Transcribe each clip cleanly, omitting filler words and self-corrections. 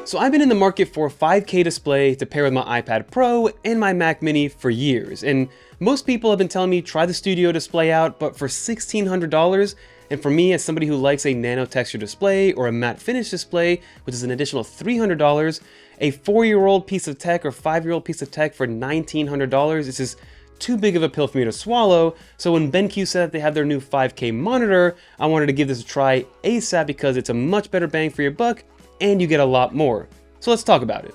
So I've been in the market for a 5K display to pair with my iPad Pro and my Mac Mini for years, and most people have been telling me try the Studio display out, but for $1,600, and for me as somebody who likes a nano texture display or a matte finish display, which is an additional $300, a 4-year-old piece of tech or 5-year-old piece of tech for $1,900 is just too big of a pill for me to swallow. So when BenQ said that they have their new 5K monitor, I wanted to give this a try ASAP because it's a much better bang for your buck and you get a lot more. So let's talk about it.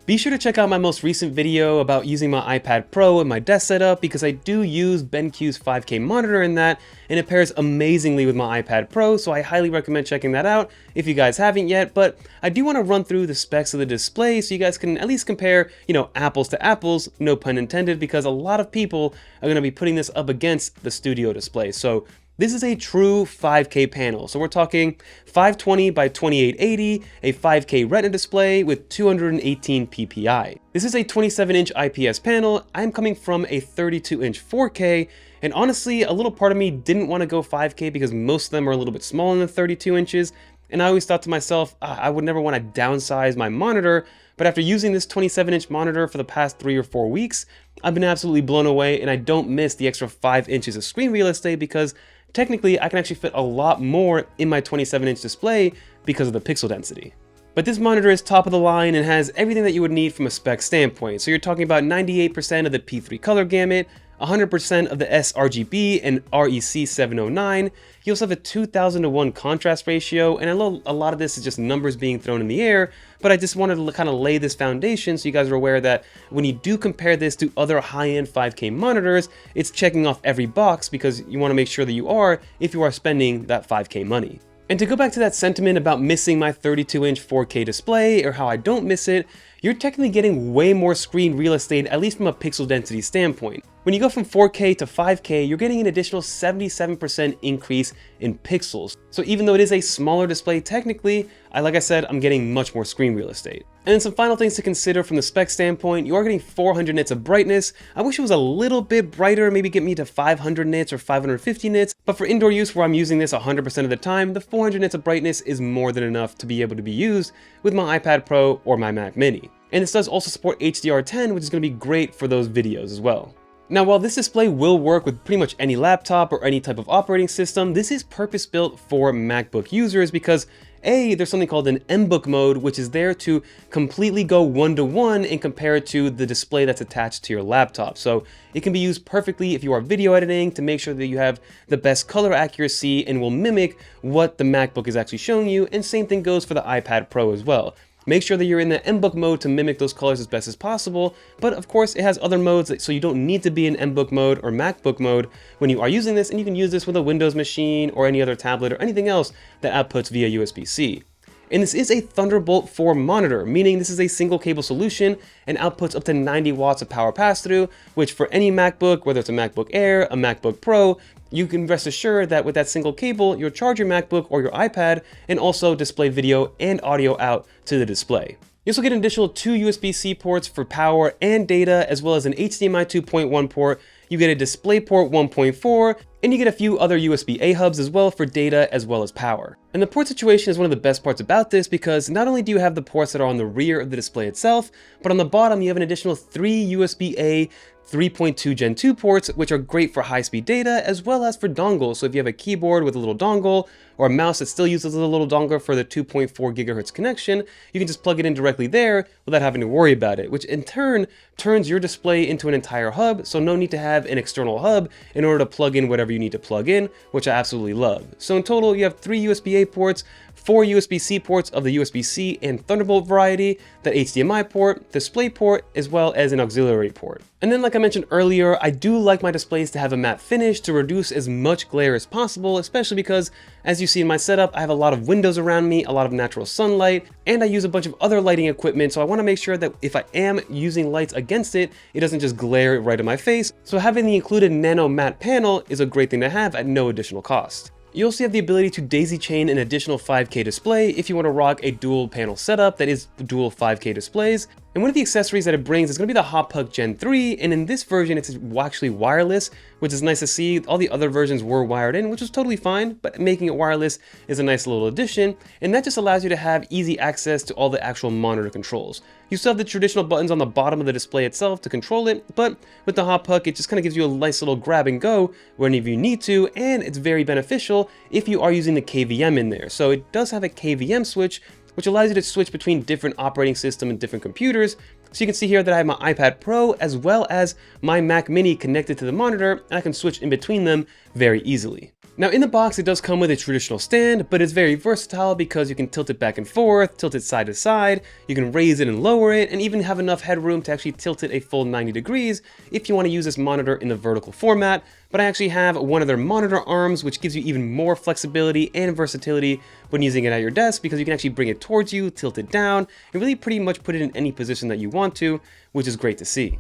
Be sure to check out my most recent video about using my iPad Pro and my desk setup because I do use BenQ's 5K monitor in that, and it pairs amazingly with my iPad Pro, so I highly recommend checking that out if you guys haven't yet. But I do want to run through the specs of the display so you guys can at least compare, apples to apples, no pun intended, because a lot of people are going to be putting this up against the Studio display. So this is a true 5K panel, so we're talking 520 by 2880, a 5K Retina display with 218 ppi. This is a 27-inch IPS panel. I'm coming from a 32-inch 4K, and honestly, a little part of me didn't want to go 5K because most of them are a little bit smaller than 32 inches, and I always thought to myself, I would never want to downsize my monitor, but after using this 27-inch monitor for the past 3 or 4 weeks, I've been absolutely blown away, and I don't miss the extra 5 inches of screen real estate because technically, I can actually fit a lot more in my 27-inch display because of the pixel density. But this monitor is top of the line and has everything that you would need from a spec standpoint. So you're talking about 98% of the P3 color gamut, 100% of the sRGB and REC 709. You also have a 2000:1 contrast ratio, and I know a lot of this is just numbers being thrown in the air, but I just wanted to kind of lay this foundation so you guys are aware that when you do compare this to other high-end 5K monitors, it's checking off every box because you want to make sure that you are if you are spending that 5K money. And to go back to that sentiment about missing my 32-inch 4K display or how I don't miss it, you're technically getting way more screen real estate, at least from a pixel density standpoint. When you go from 4K to 5K, you're getting an additional 77% increase in pixels. So even though it is a smaller display technically, like I said, I'm getting much more screen real estate. And then some final things to consider from the spec standpoint, you are getting 400 nits of brightness. I wish it was a little bit brighter, maybe get me to 500 nits or 550 nits, but for indoor use where I'm using this 100% of the time, the 400 nits of brightness is more than enough to be able to be used with my iPad Pro or my Mac Mini. And this does also support HDR10, which is going to be great for those videos as well. Now, while this display will work with pretty much any laptop or any type of operating system, this is purpose-built for MacBook users because there's something called an MBook mode, which is there to completely go one-to-one and compare it to the display that's attached to your laptop. So it can be used perfectly if you are video editing to make sure that you have the best color accuracy and will mimic what the MacBook is actually showing you, and same thing goes for the iPad Pro as well. Make sure that you're in the MBook mode to mimic those colors as best as possible, but of course it has other modes, so you don't need to be in MBook mode or MacBook mode when you are using this, and you can use this with a Windows machine or any other tablet or anything else that outputs via USB-C. And this is a Thunderbolt 4 monitor, meaning this is a single cable solution and outputs up to 90 watts of power pass-through, which for any MacBook, whether it's a MacBook Air, a MacBook Pro, you can rest assured that with that single cable, you'll charge your MacBook or your iPad and also display video and audio out to the display. You also get an additional 2 USB-C ports for power and data, as well as an HDMI 2.1 port. You get a DisplayPort 1.4, and you get a few other USB-A hubs as well for data as well as power. And the port situation is one of the best parts about this because not only do you have the ports that are on the rear of the display itself, but on the bottom you have an additional 3 USB-A 3.2 Gen 2 ports, which are great for high-speed data as well as for dongles. So if you have a keyboard with a little dongle or a mouse that still uses a little dongle for the 2.4 gigahertz connection, you can just plug it in directly there without having to worry about it, which in turn turns your display into an entire hub, so no need to have an external hub in order to plug in whatever you need to plug in, which I absolutely love. So in total, you have 3 USB-A ports, 4 USB-C ports of the USB-C and Thunderbolt variety, that HDMI port, DisplayPort, as well as an auxiliary port. And then like I mentioned earlier, I do like my displays to have a matte finish to reduce as much glare as possible, especially because, as you see in my setup, I have a lot of windows around me, a lot of natural sunlight, and I use a bunch of other lighting equipment, so I want to make sure that if I am using lights against it, it doesn't just glare right in my face. So having the included nano matte panel is a great thing to have at no additional cost. You also have the ability to daisy chain an additional 5K display if you want to rock a dual panel setup that is dual 5K displays. And one of the accessories that it brings is going to be the Hot Puck Gen 3, and in this version it's actually wireless, which is nice to see. All the other versions were wired in, which was totally fine, but making it wireless is a nice little addition, and that just allows you to have easy access to all the actual monitor controls. You still have the traditional buttons on the bottom of the display itself to control it, but with the Hot Puck it just kind of gives you a nice little grab and go whenever you need to, and it's very beneficial if you are using the KVM in there. So it does have a KVM switch, which allows you to switch between different operating systems and different computers. So you can see here that I have my iPad Pro as well as my Mac Mini connected to the monitor, and I can switch in between them very easily. Now in the box, it does come with a traditional stand, but it's very versatile because you can tilt it back and forth, tilt it side to side, you can raise it and lower it, and even have enough headroom to actually tilt it a full 90 degrees if you want to use this monitor in the vertical format. But I actually have one of their monitor arms, which gives you even more flexibility and versatility when using it at your desk, because you can actually bring it towards you, tilt it down, and really pretty much put it in any position that you want to, which is great to see.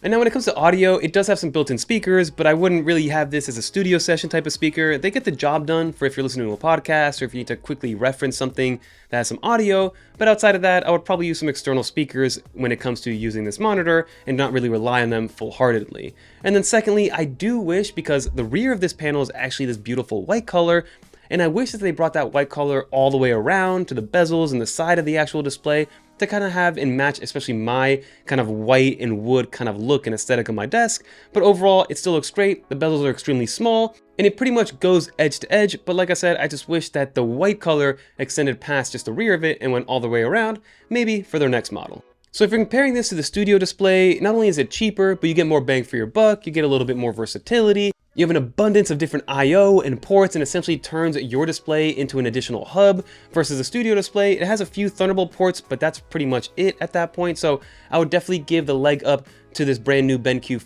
And now when it comes to audio, it does have some built-in speakers, but I wouldn't really have this as a studio session type of speaker. They get the job done for if you're listening to a podcast or if you need to quickly reference something that has some audio. But outside of that, I would probably use some external speakers when it comes to using this monitor and not really rely on them full-heartedly. And then secondly, I do wish, because the rear of this panel is actually this beautiful white color, and I wish that they brought that white color all the way around to the bezels and the side of the actual display to kind of have and match especially my kind of white and wood kind of look and aesthetic on my desk. But overall, it still looks great. The bezels are extremely small and it pretty much goes edge to edge. But like I said, I just wish that the white color extended past just the rear of it and went all the way around, maybe for their next model. So if you're comparing this to the studio display, not only is it cheaper, but you get more bang for your buck, you get a little bit more versatility. You have an abundance of different I/O and ports, and essentially turns your display into an additional hub. Versus the studio display, it has a few Thunderbolt ports, but that's pretty much it at that point. So I would definitely give the leg up to this brand new BenQ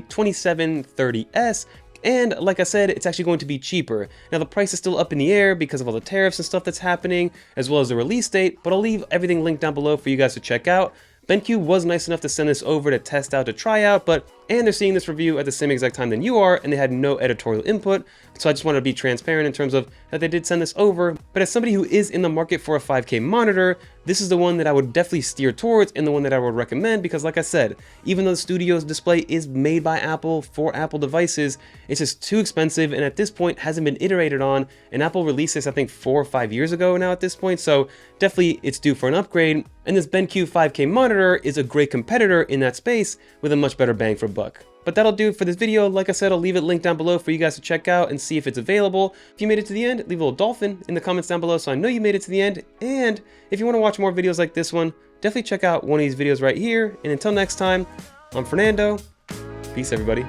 2730S. And like I said, it's actually going to be cheaper. Now the price is still up in the air because of all the tariffs and stuff that's happening, as well as the release date, but I'll leave everything linked down below for you guys to check out. BenQ was nice enough to send this over to test out, to try out, and they're seeing this review at the same exact time than you are, and they had no editorial input. So I just wanted to be transparent in terms of that they did send this over. But as somebody who is in the market for a 5K monitor, this is the one that I would definitely steer towards and the one that I would recommend, because like I said, even though the studio's display is made by Apple for Apple devices, it's just too expensive, and at this point hasn't been iterated on, and Apple released this I think 4 or 5 years ago now at this point, so definitely it's due for an upgrade. And this BenQ 5K monitor is a great competitor in that space with a much better bang for buck. But that'll do it for this video. Like I said, I'll leave it linked down below for you guys to check out and see if it's available. If you made it to the end, leave a little dolphin in the comments down below so I know you made it to the end. And if you want to watch more videos like this one, definitely check out one of these videos right here. And until next time, I'm Fernando. Peace, everybody.